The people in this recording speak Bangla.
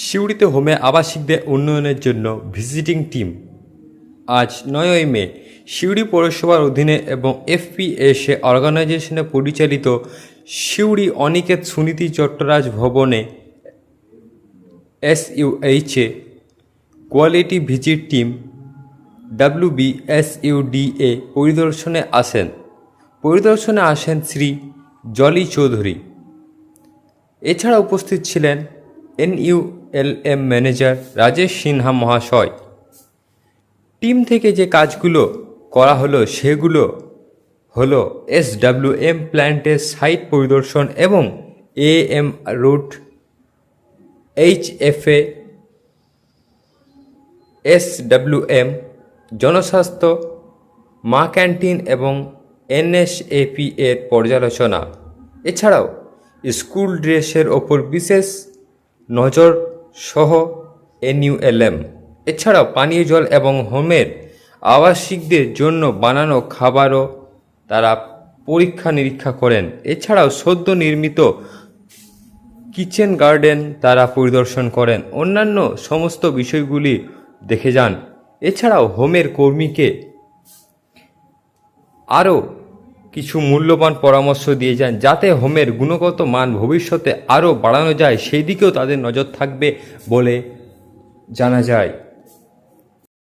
সিউড়িতে হোমে আবাসিকদের উন্নয়নের জন্য ভিজিটিং টিম। আজ 9ই মে সিউড়ি পৌরসভার অধীনে এবং এফপিএসএ অর্গানাইজেশনে পরিচালিত সিউড়ি অনিকেত সুনীতি চট্টরাজ ভবনে এসইউএইচে কোয়ালিটি ভিজিট টিম WBSUDA পরিদর্শনে আসেন শ্রী জলি চৌধুরী। এছাড়া উপস্থিত ছিলেন NULM ম্যানেজার রাজেশ সিনহা মহাশয়। টিম থেকে যে কাজগুলো করা হলো সেগুলো হলো SWM প্ল্যান্টের সাইট পরিদর্শন এবং AM রুট, HFA, SWM জনস্বাস্থ্য, মা ক্যান্টিন এবং NSAP এর পর্যালোচনা। এছাড়াও স্কুল ড্রেসের ওপর বিশেষ নজর সহ NULM। এছাড়াও পানীয় জল এবং হোমের আবাসিকদের জন্য বানানো খাবারও তারা পরীক্ষা নিরীক্ষা করেন। এছাড়াও সদ্য নির্মিত কিচেন গার্ডেন তারা পরিদর্শন করেন, অন্যান্য সমস্ত বিষয়গুলি দেখে যান। এছাড়াও হোমের কর্মীকে আরও কিছু মূল্যবান পরামর্শ দিয়ে যান যাতে হোমের গুণগত মান ভবিষ্যতে আরও বাড়ানো যায়, সেই দিকেও তাদের নজর থাকবে বলে জানা যায়।